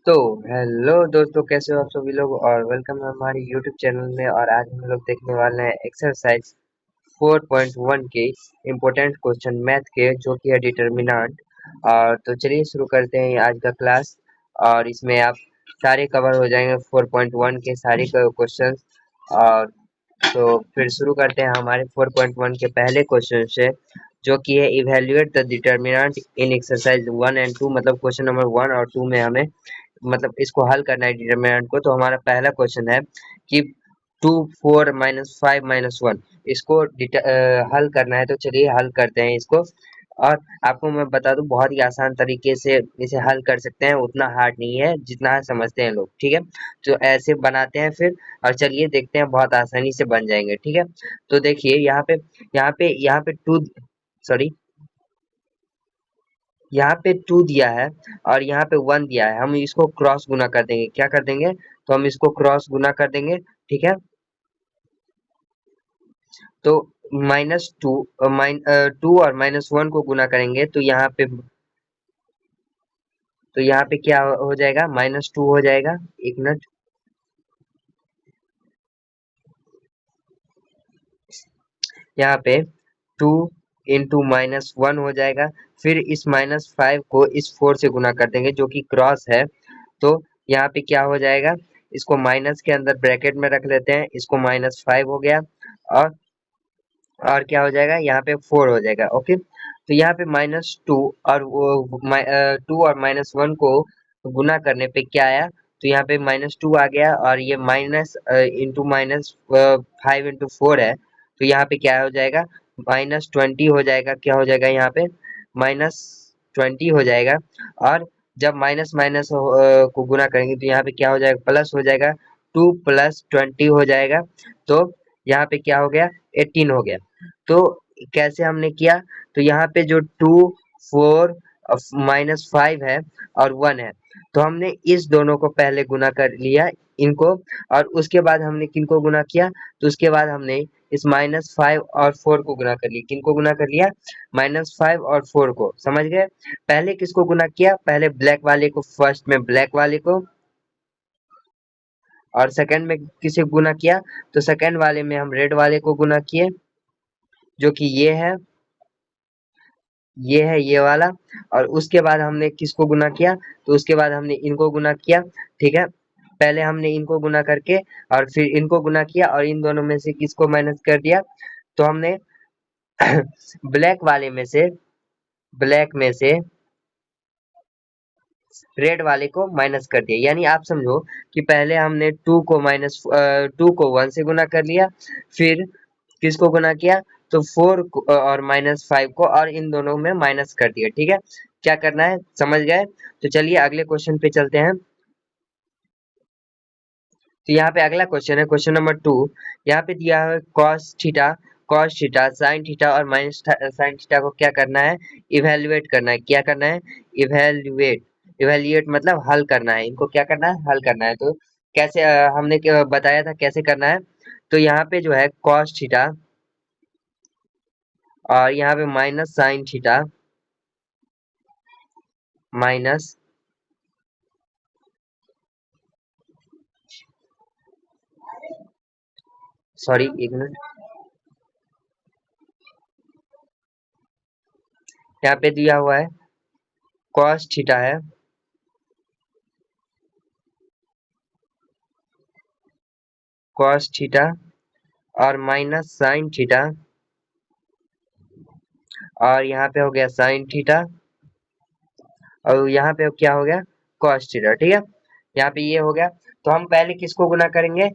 तो हेलो दोस्तों, कैसे हो आप सभी लोग और वेलकम है हमारे यूट्यूब चैनल में। और आज हम लोग देखने वाले हैं एक्सरसाइज 4.1 के इम्पोर्टेंट क्वेश्चन मैथ के, जो कि है डिटर्मिनेंट। और तो चलिए शुरू करते हैं आज का क्लास। और इसमें आप सारे कवर हो जाएंगे 4.1 के सारे क्वेश्चन। और तो फिर शुरू करते हैं हमारे 4.1 के पहले क्वेश्चन से, जो कि है evaluate the determinant in exercise 1 and 2। मतलब क्वेश्चन नंबर 1 और 2 में हमें मतलब इसको हल करना है डिटरमिनेंट को। तो हमारा पहला क्वेश्चन है कि 2 4 -5 -1 इसको हल करना है। तो चलिए हल करते हैं इसको। और आपको मैं बता दूं, बहुत ही आसान तरीके से इसे हल कर सकते हैं, उतना हार्ड नहीं है जितना समझते हैं लोग। ठीक है, तो ऐसे बनाते हैं फिर। और चलिए देखते हैं, बहुत आसानी से बन जाएंगे। ठीक है, तो देखिए यहाँ पे टू, सॉरी, यहाँ पे 2 दिया है और यहाँ पे 1 दिया है। हम इसको क्रॉस गुना कर देंगे। क्या कर देंगे? तो हम इसको क्रॉस गुना कर देंगे। ठीक है, तो -2 2 और -1 को गुना करेंगे तो यहाँ पे क्या हो जाएगा? -2 हो जाएगा। एक मिनट, यहाँ पे 2 इंटू -1 हो जाएगा। फिर इस -5 को इस 4 से गुना कर देंगे, जो कि क्रॉस है। तो यहाँ पे क्या हो जाएगा? इसको माइनस के अंदर ब्रैकेट में रख लेते हैं। इसको -5 हो गया। और क्या हो जाएगा? यहाँ पे 4 हो जाएगा। ओके, तो यहाँ पे -2 और 2 और -1 को गुना करने पे क्या आया? तो यहाँ पे -2 आ गया और ये माइनस इंटू -5 इंटू 4 है। तो यहाँ पे क्या हो जाएगा? -20 हो जाएगा। क्या हो जाएगा? यहाँ पे -20 हो जाएगा। और जब माइनस माइनस को गुना करेंगे तो यहाँ पे क्या हो जाएगा? प्लस हो जाएगा। 2 + 20 हो जाएगा। तो यहाँ पे क्या हो गया? 18 हो गया। तो कैसे हमने किया? तो यहाँ पे जो 2 4 -5 है और 1 है, तो हमने इस दोनों को पहले गुना कर लिया, इनको। और उसके बाद हमने किनको गुना किया? तो उसके बाद हमने इस -5 और 4 को गुना कर लिया। किनको गुना कर लिया? -5 और 4 को। समझ गए? पहले किसको गुना किया? पहले ब्लैक वाले को, फर्स्ट में ब्लैक वाले को। और सेकंड में किसे गुना किया? तो सेकंड वाले में हम रेड वाले को गुना किए, जो कि ये है ये वाला। और उसके बाद हमने किसको गुना किया? तो उसके बाद हमने इनको गुना किया। ठीक है, पहले हमने इनको गुना करके और फिर इनको गुना किया और इन दोनों में से किसको माइनस कर दिया? तो हमने ब्लैक वाले में से, ब्लैक में से रेड वाले को माइनस कर दिया। यानी आप समझो कि पहले हमने 2 को 1 से गुना कर लिया, फिर किसको गुना किया? तो 4 और -5 को और इन दोनों में माइनस कर दिया। ठीक है, क्या करना है समझ गए? तो चलिए अगले क्वेश्चन पे चलते हैं। तो यहाँ पे अगला क्वेश्चन है क्वेश्चन नंबर 2। यहाँ पे दिया है कॉस थीटा साइन थीटा और माइनस साइन थीटा को क्या करना है? इवेल्युएट करना है। क्या करना है? इवेल्युएट। इवेल्युएट मतलब हल करना है। इनको क्या करना है? हल करना है। तो कैसे हमने बताया था कैसे करना है। तो यहाँ पे जो है कॉस थीटा और यहाँ पे minus sine theta minus, sorry एक मिनट, यहाँ पे दिया हुआ है कॉस थीटा है कॉस थीटा और माइनस साइन थीटा और यहाँ पे हो गया साइन थीटा और यहाँ पे क्या हो गया? Cos theta. ठीक है, यहाँ पे ये हो गया। तो हम पहले किसको गुना करेंगे?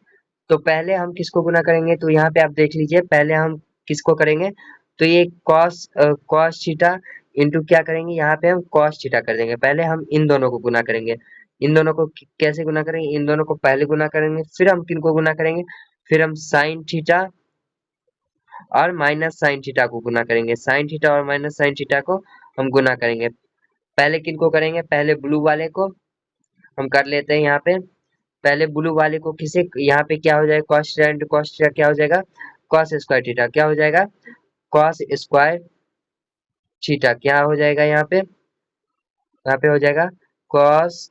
तो पहले हम किसको गुना करेंगे? तो यहाँ पे आप देख लीजिए, पहले हम किसको करेंगे? तो ये कॉस थीटा इंटू क्या करेंगे? यहाँ पे हम कॉस थीटा कर देंगे। पहले हम इन दोनों को गुना करेंगे। इन दोनों को कैसे गुना करेंगे? इन दोनों को पहले गुना करेंगे, फिर हम किनको गुना करेंगे? फिर हम साइन थीटा और माइनस साइन थीटा को गुना करेंगे। साइन थीटा और माइनस साइन थीटा को हम गुना करेंगे। पहले किनको करेंगे? पहले ब्लू वाले को हम कर लेते हैं। यहाँ पे पहले ब्लू वाले को किसे, यहाँ पे क्या हो जाएगा? Cos theta into cos theta क्या हो जाएगा? Cos square theta. क्या हो जाएगा? Cos square theta. क्या हो जाएगा? यहाँ पे हो जाएगा कॉस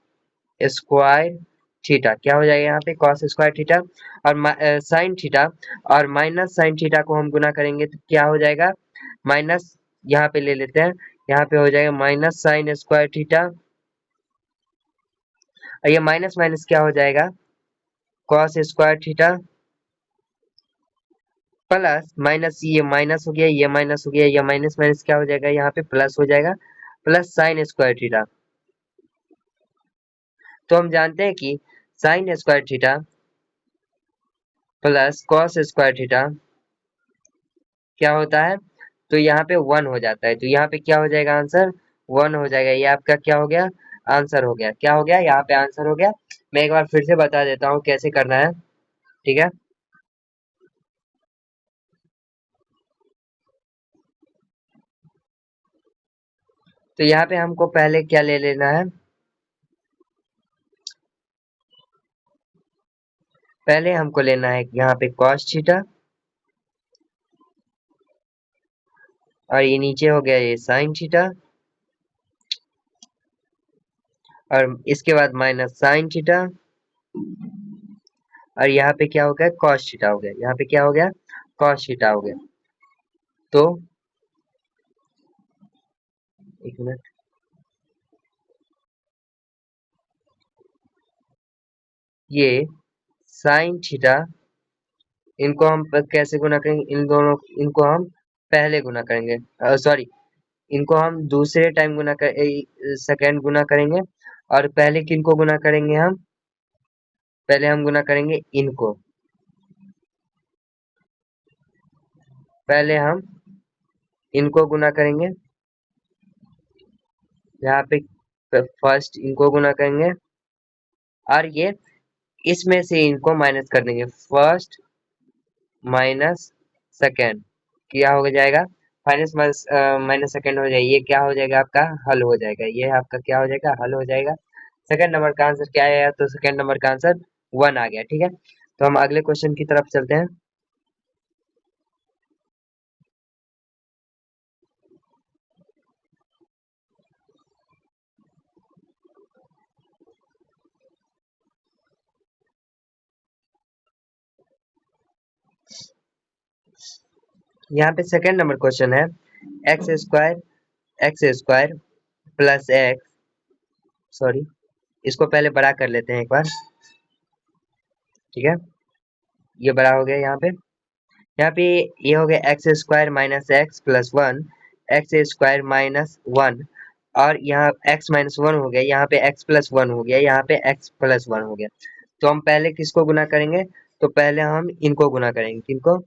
स्क्वायर थीटा क्या हो जाएगा यहाँ पे कॉस स्क्वायर थीटा और साइन थीटा और माइनस साइन थीटा को हम गुना करेंगे तो क्या हो जाएगा माइनस यहाँ पे ले लेते हैं यहाँ पे हो जाएगा माइनस साइन स्क्वायर थीटा और ये माइनस माइनस क्या हो जाएगा cos square theta plus minus ये माइनस हो गया ये माइनस हो गया ये माइनस माइनस क्या हो जाएगा यहाँ पे प्लस हो जाएगा प्लस साइन स्क्वायर थीटा तो हम जानते हैं कि sine square theta plus cos square theta क्या होता है तो यहाँ पे 1 हो जाता है तो यहाँ पे क्या हो जाएगा आंसर 1 हो जाएगा ये आपका क्या हो गया आंसर हो गया क्या हो गया यहाँ पे आंसर हो गया मैं एक बार फिर से बता देता हूँ कैसे करना है ठीक है तो यहाँ पे हमको पहले क्या ले लेना है पहले हमको लेना है यहाँ पे cos थीटा और ये नीचे हो गया ये sin थीटा और इसके बाद माइनस sin थीटा और यहाँ पे क्या हो गया cos थीटा हो गया यहाँ पे क्या हो गया cos थीटा हो गया तो एक मिनट ये sin थीटा इनको हम कैसे गुना करेंगे इन दोनों इनको हम पहले गुना करेंगे सॉरी इनको हम दूसरे टाइम गुना कर सेकेंड गुना करेंगे और पहले किनको गुना करेंगे हम पहले हम गुना करेंगे इनको पहले हम इनको गुना करेंगे यहाँ पे फर्स्ट इनको गुना करेंगे और ये इसमें से इनको माइनस कर देंगे फर्स्ट माइनस सेकेंड क्या हो जाएगा माइनस माइनस माइनस सेकेंड हो जाएगा ये क्या हो जाएगा आपका हल हो जाएगा ये आपका क्या हो जाएगा हल हो जाएगा सेकेंड नंबर का आंसर क्या आया तो सेकेंड नंबर का आंसर 1 आ गया ठीक है तो हम अगले क्वेश्चन की तरफ चलते हैं यहाँ पे सेकेंड नंबर क्वेश्चन है x square plus x sorry इसको पहले बड़ा कर लेते हैं एक बार ठीक है ये बड़ा हो गया यहाँ पे ये हो गया x square minus x plus 1 x square minus 1 और यहाँ x माइनस 1 हो गया यहाँ पे x प्लस 1 हो गया यहाँ पे x प्लस 1 हो गया तो हम पहले किसको गुना करेंगे तो पहले हम इनको गुना करेंगे किनको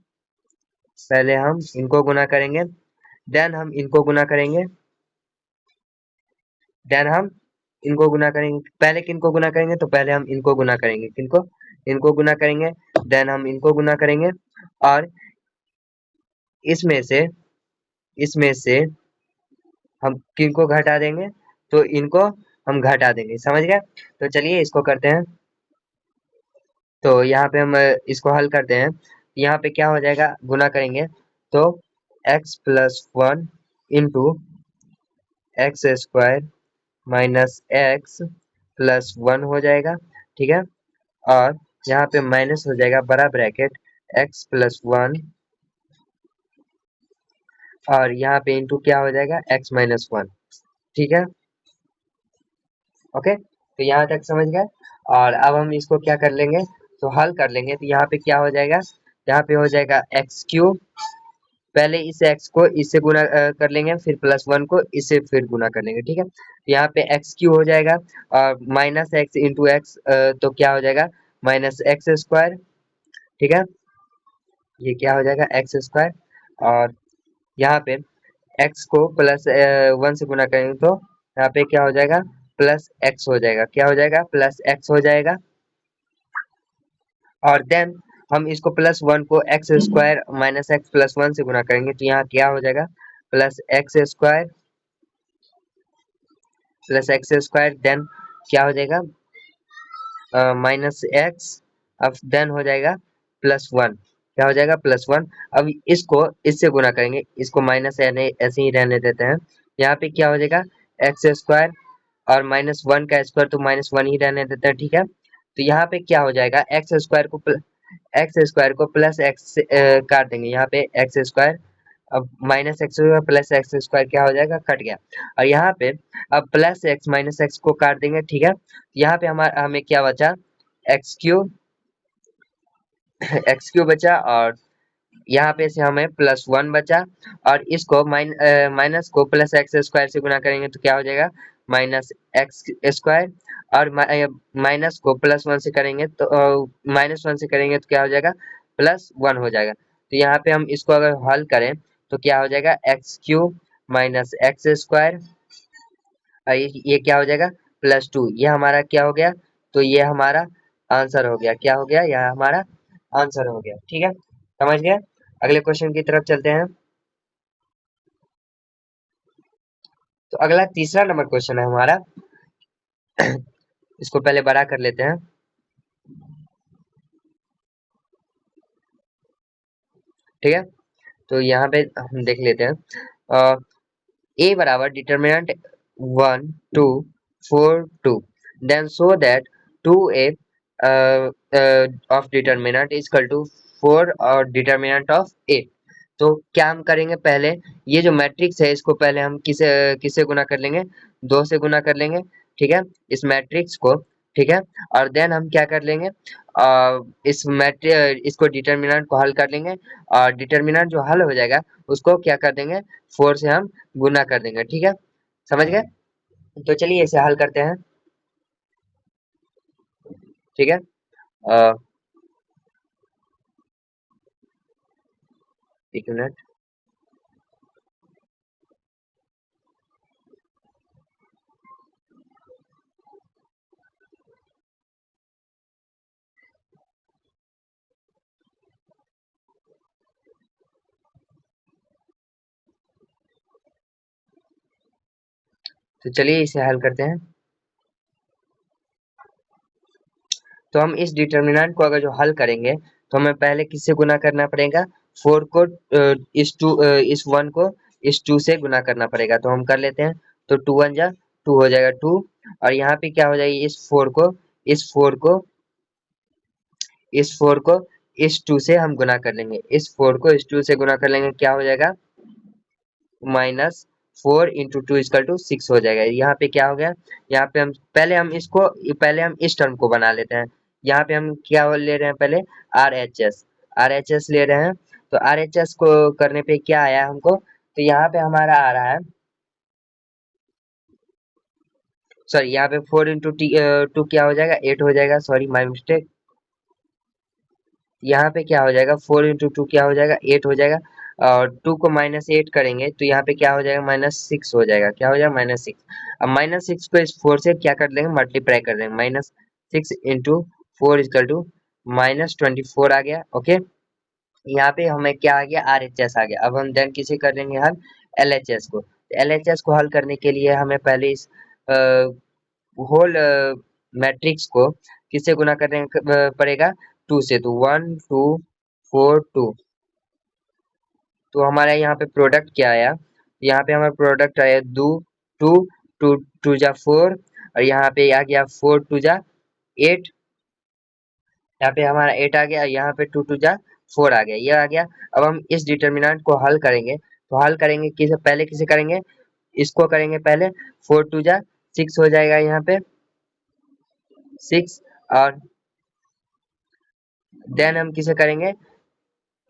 पहले हम इनको गुना करेंगे देन हम इनको गुना करेंगे देन हम इनको गुना करेंगे पहले किनको गुना करेंगे तो पहले हम इनको गुना करेंगे किनको इनको गुना करेंगे देन हम इनको गुना करेंगे और इसमें से इसमें से हम किनको घटा देंगे तो इनको हम घटा देंगे समझ गए तो चलिए इसको करते हैं तो यहाँ पे हम इसको हल करते हैं यहाँ पे क्या हो जाएगा गुना करेंगे तो x plus 1 into x square minus x plus 1 हो जाएगा ठीक है और यहाँ पे माइनस हो जाएगा बड़ा ब्रैकेट x प्लस 1 और यहाँ पे इंटू क्या हो जाएगा x माइनस 1 ठीक है ओके तो यहाँ तक समझ गए और अब हम इसको क्या कर लेंगे तो हल कर लेंगे तो यहाँ पे क्या हो जाएगा यहाँ पे हो जाएगा एक्स क्यूब पहले इस x को इससे गुना कर लेंगे फिर प्लस 1 को इससे फिर गुना कर लेंगे ठीक है यहाँ पे एक्स क्यू हो जाएगा और माइनस एक्स इंटू एक्स तो क्या हो जाएगा माइनस एक्स स्क्वायर ठीक है ये क्या हो जाएगा एक्स स्क्वायर और यहाँ पे x को प्लस 1 से गुना करेंगे तो यहाँ पे क्या हो जाएगा प्लस एक्स हो जाएगा क्या हो जाएगा प्लस एक्स हो जाएगा और देन हम इसको प्लस 1 को x square minus x plus 1 से गुना करेंगे तो यहाँ क्या हो जाएगा प्लस एक्स स्क्वायर देन क्या हो जाएगा माइनस एक्स अब देन हो जाएगा प्लस 1 क्या हो जाएगा प्लस 1 अब इसको इससे गुना करेंगे इसको माइनस ऐसे ही रहने देते हैं यहाँ पे क्या हो जाएगा एक्स स्क्वायर और -1 का स्क्वायर तो -1 ही रहने देते हैं, ठीक है। तो यहाँ पे क्या हो जाएगा, एक्स स्क्वायर को प्लस एक्स से काट देंगे, यहाँ पे एक्स स्क्वायर अब minus x plus x square क्या हो जाएगा, कट गया। और यहाँ पे अब प्लस एक्स माइनस एक्स को काट देंगे, ठीक है। यहाँ पे हमारा हमें क्या बचा, एक्स क्यू एक्स क्यू बचा, और यहाँ पे से हमें +1 बचा, और इसको माइनस को प्लस एक्स स्क्वायर से गुना करेंगे तो क्या हो जाएगा, -एक्स स्क्वायर, और माइनस को +1 से करेंगे तो -1 से करेंगे तो क्या हो जाएगा, +1 हो जाएगा। तो यहाँ पे हम इसको अगर हल करें तो क्या हो जाएगा, x cube minus x square, ये क्या हो जाएगा, +2, ये हमारा क्या हो गया, तो ये हमारा आंसर हो गया, क्या हो गया, यह हमारा आंसर हो गया, ठीक है, समझ गए। अगले क्वेश्चन की तरफ चलते हैं। तो अगला तीसरा नंबर क्वेश्चन है हमारा, इसको पहले बड़ा कर लेते हैं, ठीक है। तो यहाँ पे हम देख लेते हैं, ए बराबर determinant 1 2 4 2, then show that 2a of determinant is equal to 4 और डिटर्मिनेंट ऑफ ए। तो क्या हम करेंगे, पहले ये जो मैट्रिक्स है इसको पहले हम किसे किसे गुना कर लेंगे, 2 से गुना कर लेंगे, ठीक है, इस मैट्रिक्स को, ठीक है। और देन हम क्या कर लेंगे, इस मैट्रिक्स इसको डिटर्मिनेंट को हल कर लेंगे, और डिटर्मिनेंट जो हल हो जाएगा उसको क्या कर देंगे, 4 से हम गुना कर देंगे, ठीक है, समझ गए। तो चलिए इसे हल करते हैं, ठीक है। अ, एक मिनट। तो चलिए इसे हल करते हैं। तो हम इस डिटर्मिनेंट को अगर जो हल करेंगे तो हमें पहले किससे गुना करना पड़ेगा, 4 को इस 1 को इस 2 से गुना करना पड़ेगा, तो हम कर लेते हैं। तो 2 1 जा 2 हो जाएगा 2, और यहाँ पे क्या हो जाएगी, इस 4 को इस 2 से हम गुना कर लेंगे, इस 4 को इस 2 से गुना कर लेंगे, क्या हो जाएगा, -4 इंटू 2 इक्वल टू 6 हो जाएगा। यहाँ पे क्या हो गया, यहाँ पे पहले हम इस टर्म को बना लेते हैं। यहाँ पे हम क्या ले रहे हैं, पहले आर एच एस ले रहे हैं। तो आर एच एस को करने पे क्या आया हमको, तो यहाँ पे हमारा आ रहा है, सॉरी, यहाँ पे 4 इंटू टू क्या हो जाएगा, 8 हो जाएगा, सॉरी माई मिस्टेक। यहाँ पे क्या हो जाएगा, 4 इंटू टू क्या हो जाएगा, 8 हो जाएगा, और 2 को -8 करेंगे तो यहाँ पे क्या हो जाएगा, -6 हो जाएगा, क्या हो जाएगा, -6। अब -6 को इस 4 से क्या कर लेंगे, मल्टीप्लाई कर देंगे, -6 इंटू 4 इक्वल टू -24 आ गया, ओके। यहाँ पे हमें क्या आ गया, आर एच एस आ गया। अब हम देन किसे कर लेंगे हल, एल एच एस को। एल एच एस को हल करने के लिए हमें पहले इस होल मैट्रिक्स को किससे गुना करने पड़ेगा, 2 से, तो 1 2 4 2। तो हमारा यहाँ पे प्रोडक्ट क्या आया, यहाँ पे हमारा प्रोडक्ट आया 2 2 2 2 जा 4, और यहाँ पे आ गया 4 2 जा 8, यहाँ पे हमारा 8 आ गया, यहाँ पे 2 2 जा 4 आ गया, ये आ गया। अब हम इस डिटर्मिनेंट को हल करेंगे, तो हल करेंगे किसे, पहले किसे करेंगे, इसको करेंगे पहले, 4 2 जा 6 हो जाएगा, यहाँ पे 6, और देन हम किसे करेंगे,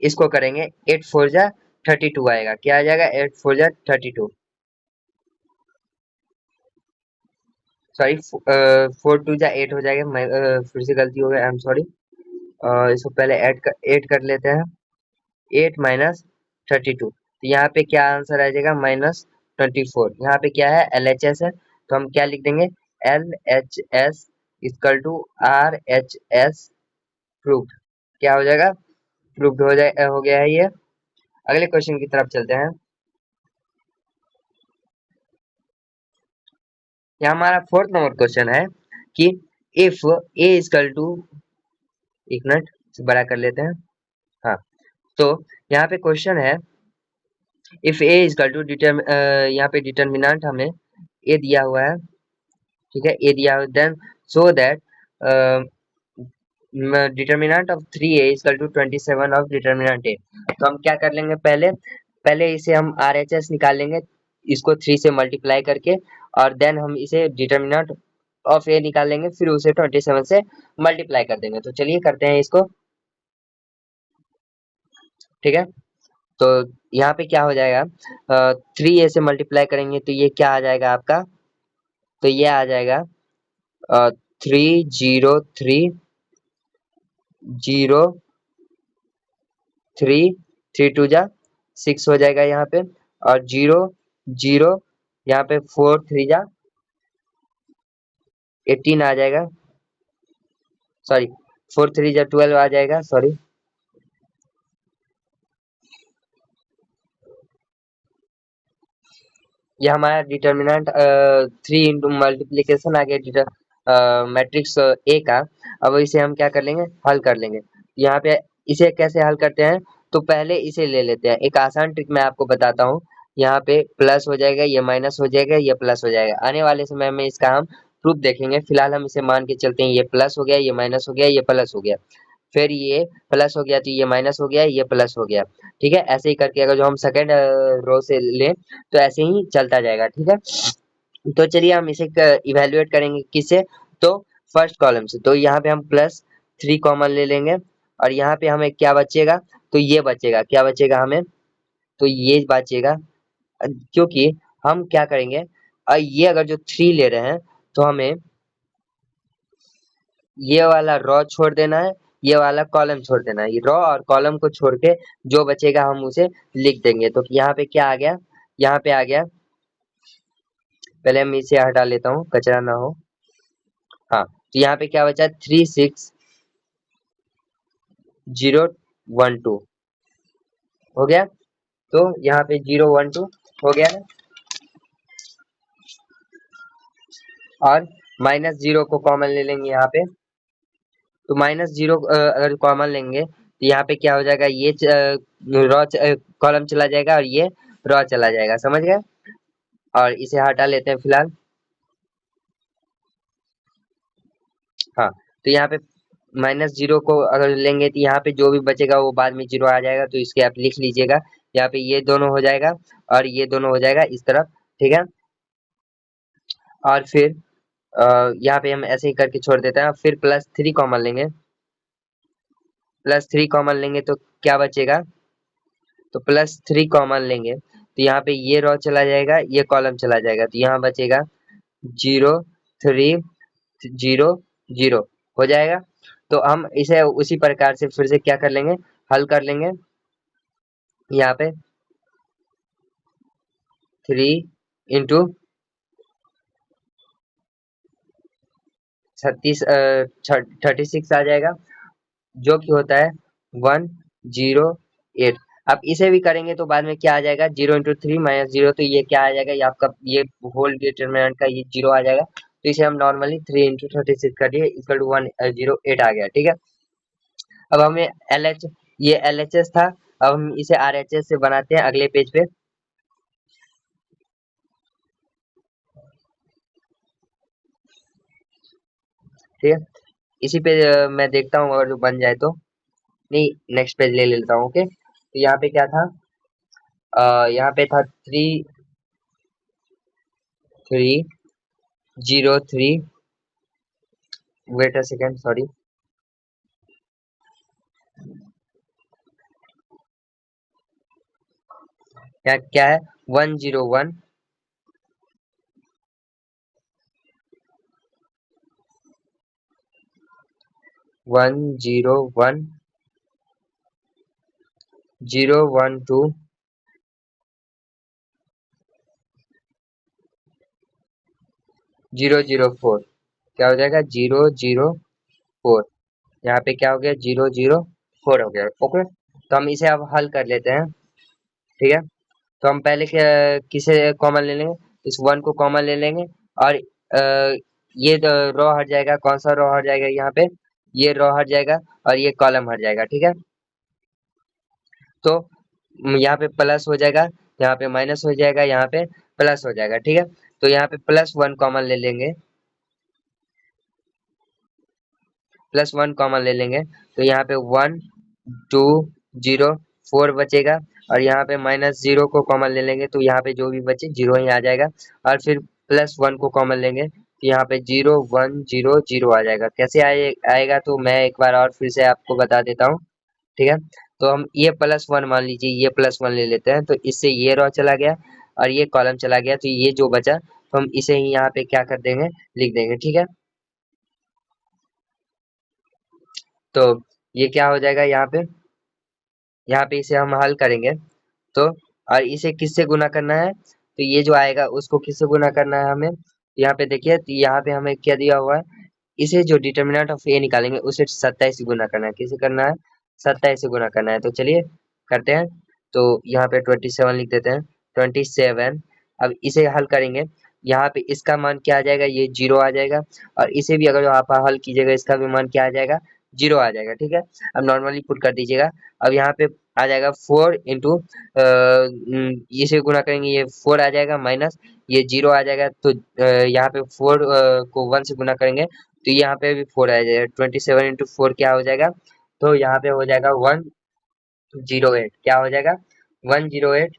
इसको करेंगे, 8 4 जा 32 आएगा, क्या आ जाएगा, 8 4 जा 32, सॉरी 4 2 जा 8 हो जाएगा, मैं फिर से गलती हो गया, आई एम सॉरी। इसको पहले ऐड कर लेते हैं, 8 माइनस 32, तो यहाँ पे क्या आंसर आ जाएगा, -24। यहाँ पे क्या है, एल एच एस है, तो हम क्या लिख देंगे, L H S equal to R H S proved, क्या हो जाएगा, प्रूव्ड हो गया है ये। अगले क्वेश्चन की तरफ चलते हैं। यहाँ हमारा फोर्थ नंबर क्वेश्चन है कि इफ ए इक्वल टू, एक मिनट बड़ा कर लेते हैं, हाँ। तो यहाँ पे क्वेश्चन है, इफ ए इक्वल टू यहाँ पे डिटर्मिनेंट हमें ए दिया हुआ है, ठीक है, ए दिया then so that determinant of 3a equal to 27 of determinant A. तो हम क्या कर लेंगे, पहले पहले इसे हम RHS निकाल लेंगे इसको 3 से मल्टीप्लाई करके, और देन हम इसे डिटर्मिनेंट ऑफ ए निकाल लेंगे, फिर उसे 27 से मल्टीप्लाई कर देंगे। तो चलिए करते हैं इसको। ठीक है, तो यहाँ पे क्या हो जाएगा, 3a से मल्टीप्लाई करेंगे तो ये क्या आ जाएगा आपका, तो ये आ जाएगा 303 3 टू जा 6 हो जाएगा यहाँ पे, और 0 0 यहाँ पे 4 3 जा 18 आ जाएगा, सॉरी 4 3 जा 12 आ जाएगा, सॉरी ये हमारा डिटर्मिनेंट 3 इंटू मल्टीप्लीकेशन आ गया मैट्रिक्स ए का। अब इसे हम क्या कर लेंगे, हल कर लेंगे। यहाँ पे इसे कैसे हल करते हैं, तो पहले इसे ले लेते हैं, एक आसान ट्रिक मैं आपको बताता हूँ। यहाँ पे प्लस हो जाएगा, ये माइनस हो जाएगा, ये प्लस हो जाएगा। आने वाले समय में इसका हम प्रूफ देखेंगे, फिलहाल हम इसे मान के चलते हैं, ये प्लस हो गया, ये माइनस हो गया, ये प्लस हो गया, फिर ये प्लस हो गया तो ये माइनस हो गया, ये प्लस हो गया। ठीक है, ऐसे ही करके अगर जो हम सेकेंड रो से लें तो ऐसे ही चलता जाएगा। ठीक है, तो चलिए हम इसे इवेल्युएट करेंगे किससे, तो फर्स्ट कॉलम से। तो यहाँ पे हम +3 कॉमन ले लेंगे, और यहाँ पे हमें क्या बचेगा, तो ये बचेगा, क्या बचेगा हमें, तो ये बचेगा। क्योंकि हम क्या करेंगे, ये अगर जो 3 ले रहे हैं तो हमें ये वाला रॉ छोड़ देना है, ये वाला कॉलम छोड़ देना है, ये रॉ और कॉलम को छोड़ के जो बचेगा हम उसे लिख देंगे। तो यहाँ पे क्या आ गया, यहाँ पे आ गया, पहले मैं इसे हटा लेता हूँ कचरा ना हो। हाँ, तो यहाँ पे क्या बचा, 36012 हो गया। तो यहाँ पे 012 हो गया है, और -0 को कॉमन ले लेंगे यहाँ पे। तो -0 अगर कॉमन लेंगे तो यहाँ पे क्या हो जाएगा, ये रॉ कॉलम चला जाएगा और ये रॉ चला जाएगा, समझ गए। और इसे हटा लेते हैं फिलहाल। हाँ, तो यहाँ पे -0 को अगर लेंगे तो यहाँ पे जो भी बचेगा वो बाद में 0 आ जाएगा, तो इसके आप लिख लीजिएगा। यहाँ पे ये दोनों हो जाएगा और ये दोनों हो जाएगा इस तरफ। ठीक है, और फिर यहाँ पे हम ऐसे ही करके छोड़ देते हैं, फिर +3 कॉमन लेंगे, +3 कॉमन लेंगे तो क्या बचेगा, तो +3 कॉमन लेंगे तो यहाँ पे ये रॉ चला जाएगा, ये कॉलम चला जाएगा, तो यहाँ बचेगा 0 3 0 0 हो जाएगा। तो हम इसे उसी प्रकार से फिर से क्या कर लेंगे, हल कर लेंगे। यहाँ पे 3 इंटू 36 आ जाएगा, जो कि होता है 108। अब इसे भी करेंगे तो बाद में क्या आ जाएगा, 0 इंटू 3 -0, तो ये क्या आ जाएगा, ये आपका ये होल डिटरमिनेंट का ये 0 आ जाएगा। तो इसे हम नॉर्मली 3 इंटू 36 कर दिए, इक्वल टू 108 आ गया। ठीक है, अब हमें ये LHS था, अब हम इसे RHS से बनाते हैं अगले पेज पे। ठीक है, इसी पे मैं देखता हूँ अगर जो बन जाए तो, नहीं नेक्स्ट पेज ले लेता हूँ। ओके, तो यहाँ पे क्या था, यहाँ पे था 3303, वेट अ सेकेंड, सॉरी, यहाँ क्या है, 101 101 012 004, क्या हो जाएगा 004, यहाँ पे क्या हो गया 004 हो गया। ओके, तो हम इसे अब हल कर लेते हैं। ठीक है, तो हम पहले किसे कॉमन ले लेंगे, इस 1 को कॉमन ले लेंगे, और ये रॉ हट जाएगा, कौन सा रॉ हट जाएगा, यहाँ पे ये रॉ हट जाएगा और ये कॉलम हट जाएगा। ठीक है, तो यहाँ पे प्लस हो जाएगा, यहाँ पे माइनस हो जाएगा, यहाँ पे प्लस हो जाएगा। ठीक है, तो यहाँ पे +1 कॉमन ले लेंगे, +1 कॉमन ले लेंगे तो यहाँ पे 1 2 0 4 बचेगा और यहाँ पे -0 को कॉमन ले लेंगे तो यहाँ पे जो भी बचे 0 ही आ जाएगा और फिर +1 को कॉमन लेंगे तो यहाँ पे 0 1 0 0 आ जाएगा। कैसे आएगा तो मैं एक बार और फिर से आपको बता देता हूँ। ठीक है, तो हम ये +1 मान लीजिए, ये +1 ले लेते हैं तो इससे ये रो चला गया और ये कॉलम चला गया तो ये जो बचा तो हम इसे ही यहाँ पे क्या कर देंगे, लिख देंगे। ठीक है, तो ये क्या हो जाएगा, यहाँ पे इसे हम हल करेंगे तो और इसे किससे गुना करना है तो ये जो आएगा उसको किससे गुना करना है हमें, यहाँ पे देखिए तो यहाँ पे हमें क्या दिया हुआ है, इसे जो डिटर्मिनेंट ऑफ ए निकालेंगे उसे 27 से गुना करना है। किसे करना है, 27 से गुना करना है। तो चलिए करते हैं, तो यहाँ पे 27 लिख देते हैं, 27। अब इसे हल करेंगे, यहाँ पे इसका मान क्या आ जाएगा, ये 0 आ जाएगा और इसे भी अगर आप हल कीजिएगा इसका भी मान क्या आ जाएगा, 0 आ जाएगा। ठीक है, अब नॉर्मली पुट कर दीजिएगा। अब यहाँ पे आ जाएगा 4 इंटू इसे गुना करेंगे, ये 4 आ जाएगा माइनस ये 0 आ जाएगा तो यहाँ पे 4 को 1 से गुना करेंगे तो यहाँ पे भी 4 आ जाएगा। 27 इंटू 4 क्या हो जाएगा, तो यहाँ पे हो जाएगा 108। क्या हो जाएगा, 108।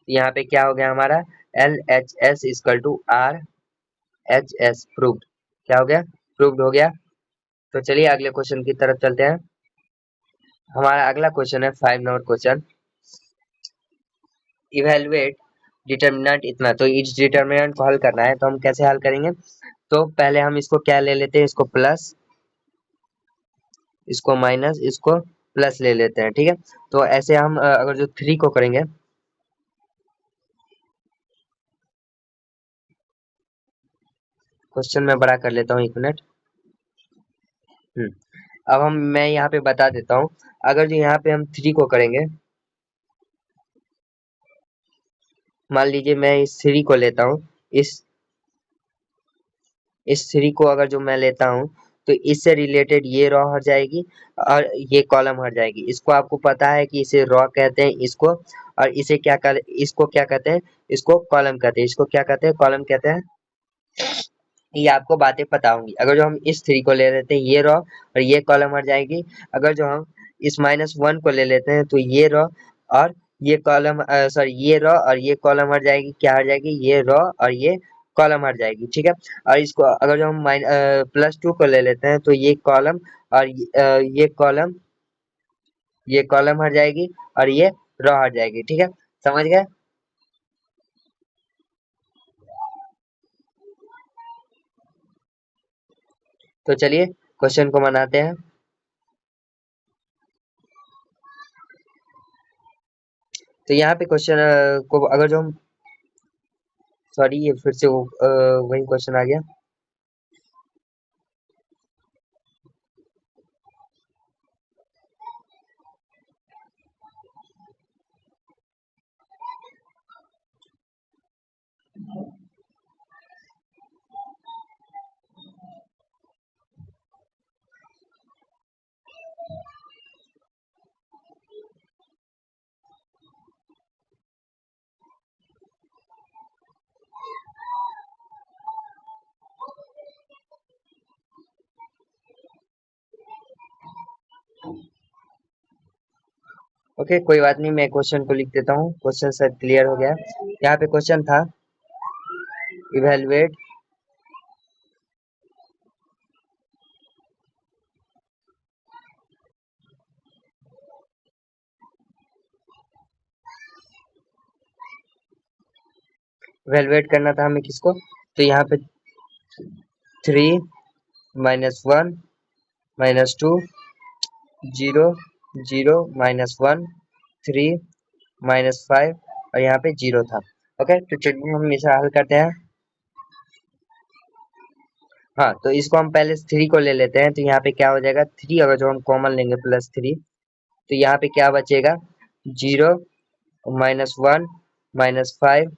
यहाँ पे क्या हो गया हमारा, LHS equal to RHS proved. क्या हो गया, प्रूव्ड हो गया। तो चलिए अगले क्वेश्चन की तरफ चलते हैं। हमारा अगला क्वेश्चन है 5 नंबर क्वेश्चन, इवेलुएट डिटर्मिनेंट इतना। तो इस डिटर्मिनेंट को हल करना है तो हम कैसे हल करेंगे, तो पहले हम इसको क्या ले लेते हैं, इसको प्लस, इसको माइनस, इसको प्लस ले लेते हैं। ठीक है, तो ऐसे हम अगर जो 3 को करेंगे, क्वेश्चन में बड़ा कर लेता हूँ 1 मिनट। अब मैं यहाँ पे बता देता हूँ, अगर जो यहाँ पे हम 3 को करेंगे, मान लीजिए मैं इस 3 को लेता हूँ, इस 3 को अगर जो मैं लेता हूँ तो इससे रिलेटेड ये रॉ हट जाएगी और ये कॉलम हट जाएगी। इसको आपको पता है कि इसे रॉ कहते हैं इसको, और इसे इसको क्या कहते हैं, इसको कॉलम कहते हैं। इसको क्या कहते हैं, कॉलम कहते हैं। ये आपको बातें पता होंगी। अगर जो हम इस 3 को ले लेते हैं ये रॉ और ये कॉलम हट जाएगी। अगर जो हम इस -1 को ले लेते हैं तो ये रॉ और ये कॉलम सॉरी ये रॉ और ये कॉलम हट जाएगी। क्या हट जाएगी, ये रॉ और ये कॉलम हट जाएगी। ठीक है, और इसको अगर जो हम +2 को ले लेते हैं तो ये कॉलम और ये कॉलम हट जाएगी और ये रॉ हट जाएगी। ठीक है, समझ गए। तो चलिए क्वेश्चन को बनाते हैं। तो यहाँ पे क्वेश्चन को अगर जो हम, सॉरी ये फिर से वही क्वेश्चन आ गया। ओके, कोई बात नहीं, मैं क्वेश्चन को लिख देता हूँ। क्वेश्चन शायद क्लियर हो गया। यहाँ पे क्वेश्चन था, इवेलुएट इवेलुएट करना था हमें किसको, तो यहाँ पे 3 -1 -2 0 0 -1 3 -5 और यहाँ पे 0 था। ओके, तो चलिए हम इसे हल करते हैं। हाँ, तो इसको हम पहले 3 को ले लेते हैं तो यहाँ पे क्या हो जाएगा, 3 अगर जो हम कॉमन लेंगे +3 तो यहाँ पे क्या बचेगा, 0 -1 -5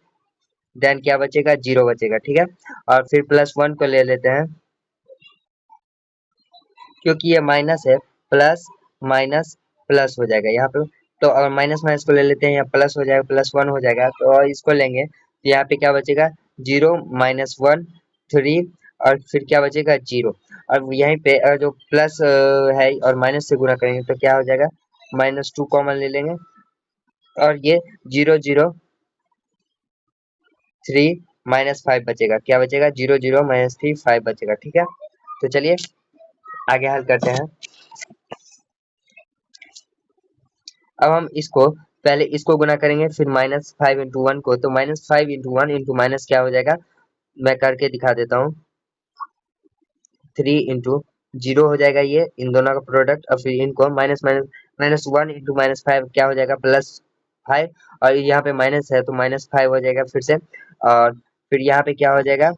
देन क्या बचेगा, 0 बचेगा। ठीक है, और फिर +1 को ले लेते हैं क्योंकि ये माइनस है, प्लस माइनस प्लस हो जाएगा यहाँ पे। तो अगर माइनस माइनस को ले लेते हैं, यहाँ प्लस हो जाएगा, +1 हो जाएगा। तो और इसको लेंगे तो यहाँ पे क्या बचेगा, 0 -1 3 और फिर क्या बचेगा 0। और यहीं पे जो प्लस है और माइनस से गुणा करेंगे तो क्या हो जाएगा, -2 कॉमन ले लेंगे और ये 0 0 3 -5 बचेगा। क्या बचेगा, 0 0 -3 5 बचेगा। ठीक है, तो चलिए आगे हल करते हैं। अब हम इसको पहले इसको गुना करेंगे, फिर -5 इंटू 1 को, तो -5 इंटू 1 इंटू माइनस क्या हो जाएगा, मैं करके दिखा देता हूँ। 3 इंटू 0 हो जाएगा, ये इन दोनों का प्रोडक्ट, और फिर इनको माइनस माइनस -1 इंटू -5 क्या हो जाएगा, +5, और यहाँ पे माइनस है तो -5 हो जाएगा फिर से। और फिर यहाँ पे क्या हो जाएगा,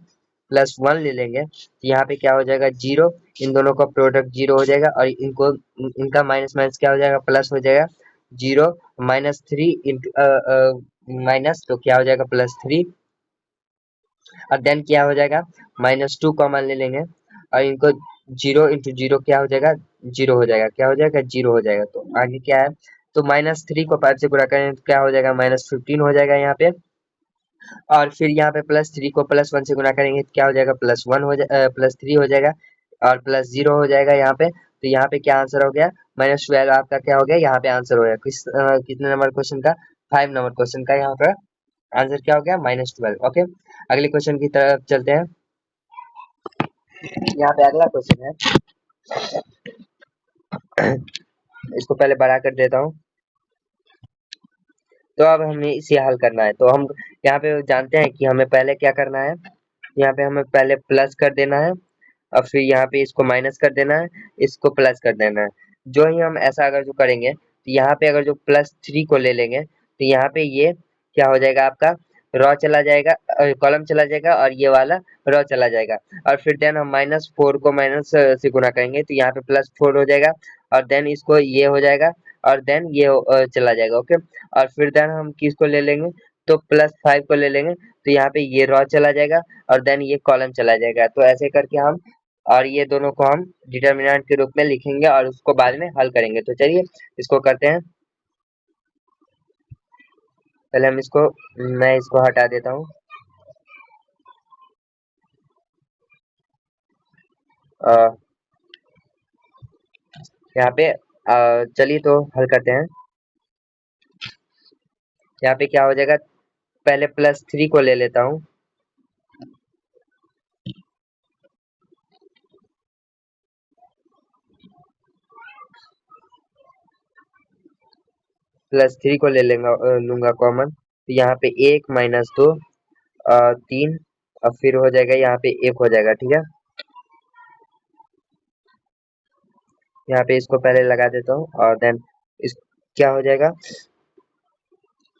+1 ले लेंगे तो यहाँ पे क्या हो जाएगा 0, इन दोनों का प्रोडक्ट 0 हो जाएगा, और इनको इनका माइनस माइनस क्या हो जाएगा, प्लस हो जाएगा। 0 -3 इंटू माइनस तो क्या हो जाएगा +3, और देन क्या हो जाएगा, -2 कॉमन ले लेंगे और इनको 0 इंटू 0 क्या हो जाएगा, 0 हो जाएगा। क्या हो जाएगा, 0 हो जाएगा। तो आगे क्या है, तो -3 को 5 से गुणा करें तो क्या हो जाएगा, -15 हो जाएगा यहाँ पे। और फिर यहाँ पे +3 को +1 से गुणा करेंगे तो क्या हो जाएगा, +3 हो जाएगा, और +0 हो जाएगा यहाँ पे। तो यहाँ पे क्या आंसर हो गया, -12 आपका क्या हो गया, यहाँ पे आंसर हो गया। कितने नंबर क्वेश्चन का, 5 नंबर क्वेश्चन का यहाँ पर आंसर क्या हो गया, -12। ओके, अगले क्वेश्चन की तरफ चलते हैं। यहाँ पे अगला क्वेश्चन है, इसको पहले बड़ा कर देता हूँ। तो अब हमें इसे हल करना है, तो हम यहाँ पे जानते हैं कि हमें पहले क्या करना है, यहाँ पे हमें पहले प्लस कर देना है, और फिर यहाँ पे इसको माइनस कर देना है, इसको प्लस कर देना है। जो ही हम ऐसा अगर जो करेंगे तो यहाँ पे अगर जो +3 को ले लेंगे तो यहाँ पे ये क्या हो जाएगा, आपका रॉ चला जाएगा, कॉलम चला जाएगा, और ये वाला रॉ चला जाएगा। और फिर देन हम -4 को माइनस से गुणा करेंगे तो यहाँ पे +4 हो जाएगा, और देन इसको ये हो जाएगा, और देन ये चला जाएगा। ओके, और फिर देन हम किसको ले लेंगे, तो +5 को ले लेंगे तो यहाँ पे ये रॉ चला जाएगा, और देन ये कॉलम चला जाएगा। तो ऐसे करके हम, और ये दोनों को हम डिटर्मिनेंट के रूप में लिखेंगे और उसको बाद में हल करेंगे। तो चलिए इसको करते हैं। पहले हम इसको, मैं इसको हटा देता हूँ। यहाँ पे चलिए तो हल करते हैं। यहाँ पे क्या हो जाएगा, पहले +3 को ले लेता हूँ, +3 को ले लूंगा कॉमन, तो यहाँ पे 1 -2 3, और फिर हो जाएगा यहाँ पे 1 हो जाएगा। ठीक है, यहाँ पे इसको पहले लगा देता हूँ, और देन इस क्या हो जाएगा,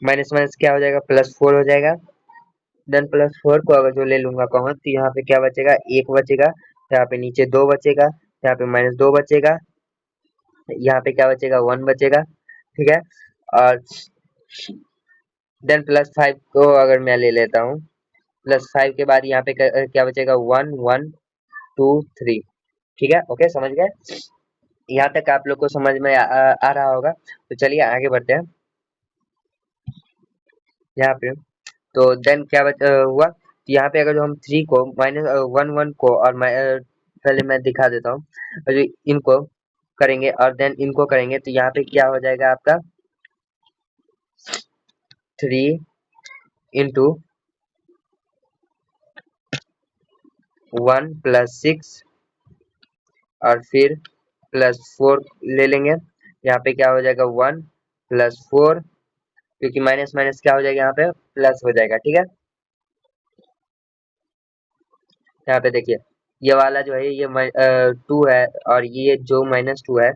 माइनस माइनस क्या हो जाएगा, +4 हो जाएगा। देन +4 को अगर जो ले लूंगा कॉमन तो यहाँ पे क्या बचेगा, 1 बचेगा, यहाँ पे नीचे 2 बचेगा, यहाँ पे -2 बचेगा, यहाँ पे क्या बचेगा, 1 बचेगा। ठीक है, और देन +5 को अगर मैं ले लेता हूँ, +5 के बाद यहाँ पे क्या बचेगा, 1 1 2 3। ठीक है, ओके, समझ गए। यहाँ तक आप लोग को समझ में आ रहा होगा। तो चलिए आगे बढ़ते हैं। यहाँ पे तो देन क्या हुआ, तो यहाँ पे अगर जो हम 3 को -1 को, और पहले मैं दिखा देता हूँ, और जो इनको करेंगे और देन इनको करेंगे तो यहाँ पे क्या हो जाएगा आपका, 3 इंटू 1 +6, और फिर +4 ले लेंगे, यहाँ पे क्या हो जाएगा, 1 +4, क्योंकि माइनस माइनस क्या हो जाएगा, यहाँ पे प्लस हो जाएगा। ठीक है, यहाँ पे देखिए ये वाला जो है ये 2 है, और ये जो -2 है,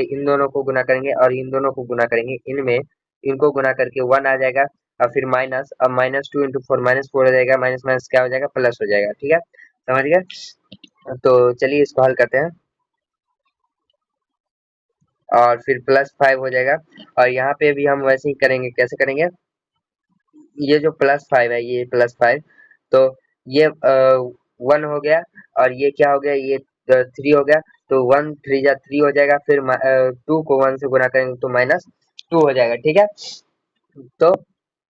इन दोनों को गुना करेंगे और इन दोनों को गुना करेंगे, इनमें इनको गुना करके 1 आ जाएगा, और फिर माइनस, अब -2 इंटू 4 -4 हो जाएगा, माइनस माइनस क्या हो जाएगा, प्लस हो जाएगा। ठीक है, समझ गए। तो चलिए इसको हल करते हैं, और फिर +5 हो जाएगा, और यहाँ पे भी हम वैसे ही करेंगे। कैसे करेंगे, ये जो +5 है, ये +5, तो ये 1 हो गया, और ये क्या हो गया, ये 3 हो गया, तो 1 3 जा 3 हो जाएगा, फिर 2 को 1 से गुना करेंगे तो -2 हो जाएगा। ठीक है, तो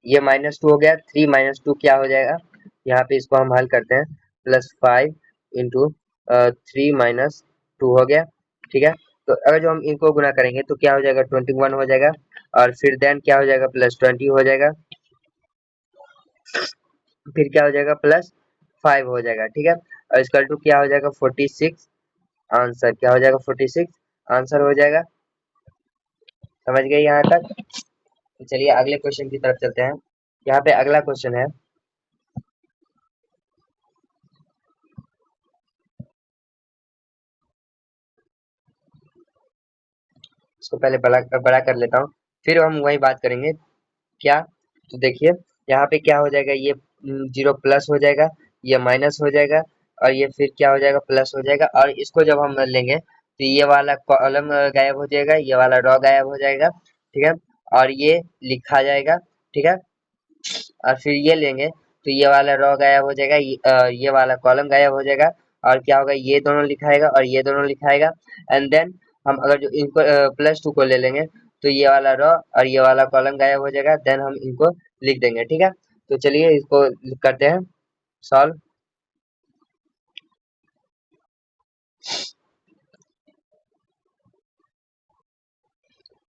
ये -2 हो गया, 3 -2 क्या हो जाएगा, यहाँ पे इसको हम हल करते हैं। प्लस 5 इंटू 3 - 2 हो गया। ठीक है, तो अगर जो हम इनको गुना करेंगे तो क्या हो जाएगा 21 हो जाएगा, और फिर देन क्या हो जाएगा प्लस 20 हो जाएगा, फिर क्या हो जाएगा प्लस 5 हो जाएगा। ठीक है, और इसका टू क्या हो जाएगा 46, आंसर क्या हो जाएगा 46 आंसर हो जाएगा। समझ गए यहाँ तक? तो चलिए अगले क्वेश्चन की तरफ चलते हैं। यहाँ पे अगला क्वेश्चन है, इसको पहले बड़ा बड़ा कर लेता हूँ, फिर हम वही बात करेंगे क्या। तो देखिए यहाँ पे क्या हो जाएगा, ये 0 प्लस हो जाएगा, ये माइनस हो जाएगा, और ये फिर क्या हो जाएगा प्लस हो जाएगा, और इसको जब हम लेंगे तो ये वाला कॉलम गायब हो जाएगा, ये वाला रो गायब हो जाएगा। ठीक है, और ये लिखा जाएगा। ठीक है, और फिर ये लेंगे तो ये वाला रो गायब हो जाएगा, ये वाला कॉलम गायब हो जाएगा, और क्या होगा ये दोनों लिखाएगा और ये दोनों लिखाएगा। एंड देन हम अगर जो इनको +2 को ले लेंगे तो ये वाला रो और ये वाला कॉलम गायब हो जाएगा, देन हम इनको लिख देंगे। ठीक है, तो चलिए इसको करते हैं सॉल्व।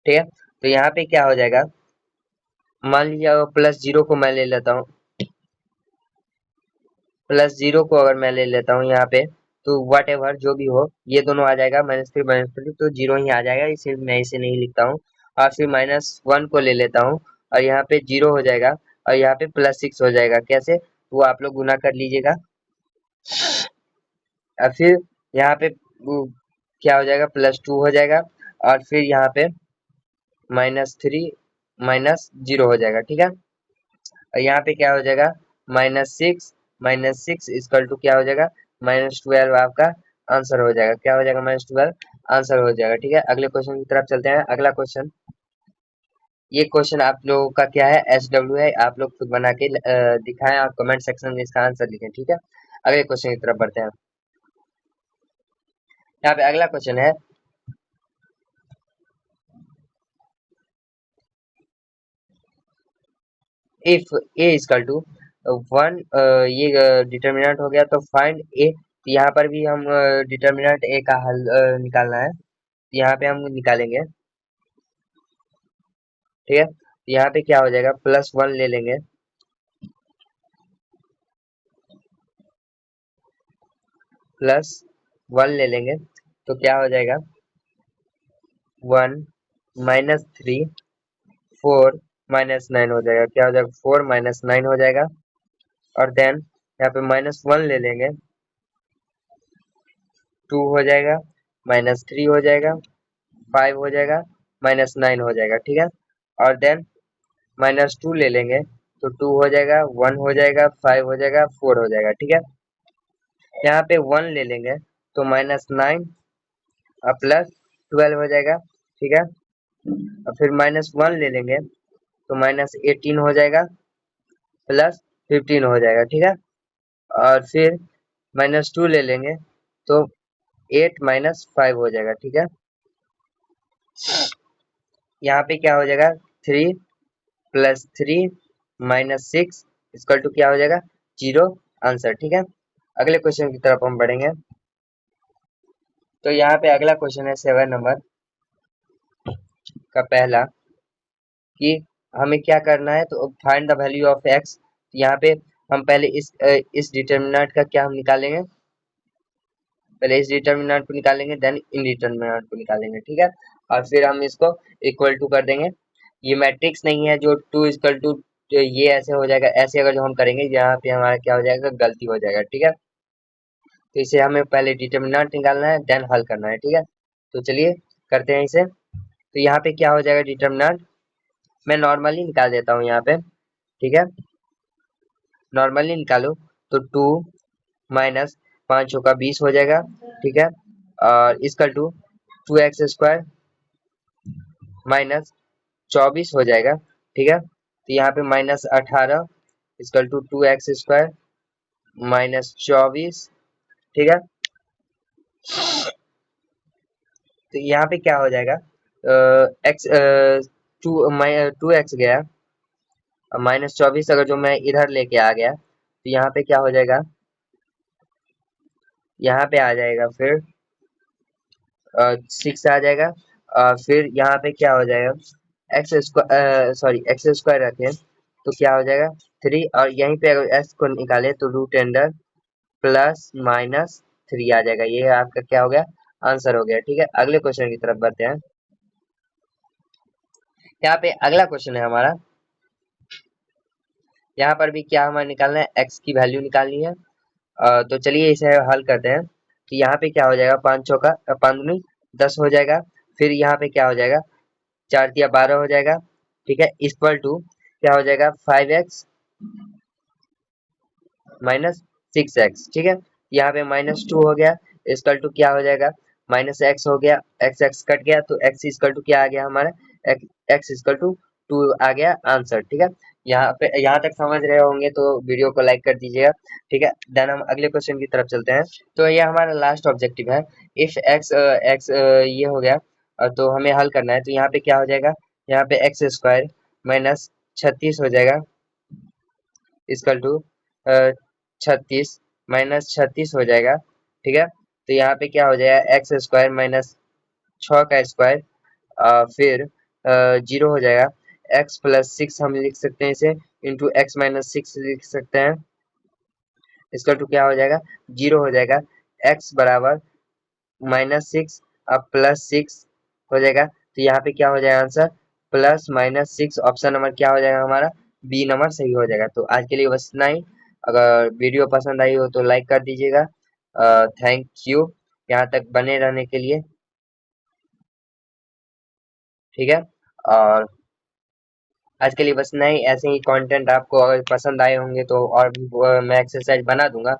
ठीक है, तो यहाँ पे क्या हो जाएगा, मान लीजिए +0 को मैं ले लेता हूँ, +0 को अगर मैं ले लेता हूँ यहाँ पे, तो वट एवर जो भी हो ये दोनों आ जाएगा, -3 तो 0 ही आ जाएगा, इसे मैं इसे नहीं लिखता हूँ। और फिर -1 को ले लेता हूँ और यहाँ पे 0 हो जाएगा, और यहाँ पे +6 हो जाएगा। कैसे, वो आप लोग गुना कर लीजिएगा। और फिर यहाँ पे क्या हो जाएगा +2 हो जाएगा, और फिर यहाँ पे -3 -0 हो जाएगा। ठीक है, और यहाँ पे क्या हो जाएगा -6 इक्वल टू क्या हो जाएगा -12 आपका आंसर हो जाएगा। क्या हो जाएगा -12 आंसर हो जाएगा। ठीक है, अगले क्वेश्चन की तरफ चलते हैं। अगला क्वेश्चन, ये क्वेश्चन आप लोगों का क्या है SW है, आप लोग खुद बना के दिखाएं और कमेंट सेक्शन में इसका आंसर लिखें। ठीक है, अगले क्वेश्चन की तरफ बढ़ते हैं। यहाँ पे अगला क्वेश्चन है, इफ ए इक्वल टू 1, ये डिटर्मिनेंट हो गया, तो फाइंड ए। तो यहाँ पर भी हम डिटर्मिनेंट ए का हल निकालना है, तो यहाँ पे हम निकालेंगे। ठीक है, तो यहाँ पे क्या हो जाएगा +1 ले लेंगे, +1 ले लेंगे, तो क्या हो जाएगा 1 -3 4 -9 हो जाएगा। क्या हो जाएगा 4 -9 हो जाएगा, और देन यहाँ पे -1 ले लेंगे, 2 हो जाएगा, -3 हो जाएगा, 5 हो जाएगा, -9 हो जाएगा। ठीक है, और देन -2 ले लेंगे, तो 2 हो जाएगा, 1 हो जाएगा, 5 हो जाएगा, 4 हो जाएगा। ठीक है, यहाँ पे 1 ले लेंगे तो -9 और +12 हो जाएगा। ठीक है, और फिर -1 ले लेंगे तो -18 हो जाएगा, +15 हो जाएगा। ठीक है, और फिर -2 ले लेंगे तो 8 -5 हो जाएगा। ठीक है, यहाँ पे क्या हो जाएगा 3 + 3 -6 इक्वल टू क्या हो जाएगा 0 आंसर। ठीक है, अगले क्वेश्चन की तरफ हम बढ़ेंगे। तो यहाँ पे अगला क्वेश्चन है 7 नंबर का पहला, कि हमें क्या करना है, तो find the value of x। यहाँ पे हम पहले इस डिटर्मिनेंट का क्या हम निकालेंगे, पहले इस डिटर्मिनेंट को निकालेंगे, देन इन डिटर्मिनेंट को निकालेंगे। ठीक है, और फिर हम इसको इक्वल टू कर देंगे। ये मैट्रिक्स नहीं है जो 2 इक्वल टू, ये ऐसे हो जाएगा, ऐसे अगर जो हम करेंगे यहाँ पे हमारा क्या हो जाएगा गलती हो जाएगा। ठीक है, तो इसे हमें पहले डिटर्मिनेंट निकालना है, देन हल करना है। ठीक है, तो चलिए करते हैं इसे। तो यहाँ पे क्या हो जाएगा डिटर्मिनेंट, मैं नॉर्मली निकाल देता हूँ यहाँ पे। ठीक है, नॉर्मली निकालो तो 2 -5 का 20 हो जाएगा। ठीक है, और इसका 2x² -24 हो जाएगा। ठीक है, तो यहाँ पे -18 = 2x² -24। ठीक है, तो यहाँ पे क्या हो जाएगा x 2x गया, -24 अगर जो मैं इधर लेके आ गया तो यहाँ पे क्या हो जाएगा यहाँ पे आ जाएगा फिर 6 आ जाएगा। फिर यहाँ पे क्या हो जाएगा, x square sorry x square रखें तो क्या हो जाएगा 3, और यहीं पे अगर एक्स को निकाले तो रूट अंडर प्लस माइनस 3 आ जाएगा। ये आपका क्या हो गया, आंसर हो गया। ठीक है, अगले क्वेश्चन की तरफ बढ़ते हैं। यहाँ पे अगला क्वेश्चन है हमारा, यहाँ पर भी क्या हमें निकालना है, एक्स की वैल्यू निकालनी है। तो चलिए इसे हल करते हैं। तो यहाँ पे क्या हो जाएगा, 5 चौका 5 दूनी 10 हो जाएगा। फिर यहाँ पे क्या हो जाएगा, 4 तिया 12 हो जाएगा। ठीक है, इक्वल टू क्या हो जाएगा 5x माइनस 6x। ठीक है, यहाँ पे -2 हो गया, इक्वल टू क्या हो जाएगा -x हो गया, x x कट गया तो x इक्वल टू क्या आ गया हमारा, x इक्वल टू 2 आ गया आंसर। ठीक है, यहाँ पे यहाँ तक समझ रहे होंगे तो वीडियो को लाइक कर दीजिएगा। ठीक है, देन हम अगले क्वेश्चन की तरफ चलते हैं। तो ये हमारा लास्ट ऑब्जेक्टिव है। इफ x ये हो गया, तो हमें हल करना है। तो यहाँ पे क्या हो जाएगा, यहाँ पे एक्स स्क्वायर माइनस 36 हो जाएगा इक्वल टू 36 -36 हो जाएगा। ठीक है, तो यहाँ पे क्या हो जाएगा, एक्स स्क्वायर माइनस 6 का स्क्वायर, फिर 0 हो जाएगा। एक्स प्लस 6 हम लिख सकते हैं इसे, इंटू एक्स माइनस 6 लिख सकते हैं। इसका टू क्या हो जाएगा, 0 हो जाएगा। एक्स बराबर -6 अब +6 हो जाएगा। तो यहाँ पे क्या हो जाएगा आंसर, +-6। ऑप्शन नंबर क्या हो जाएगा हमारा, बी नंबर सही हो जाएगा। तो आज के लिए बस इतना ही। अगर वीडियो पसंद आई हो तो लाइक कर दीजिएगा। थैंक यू यहाँ तक बने रहने के लिए। ठीक है, और आज के लिए बस इतना ही। ऐसे ही कंटेंट आपको अगर पसंद आए होंगे तो और भी मैं एक्सरसाइज बना दूंगा।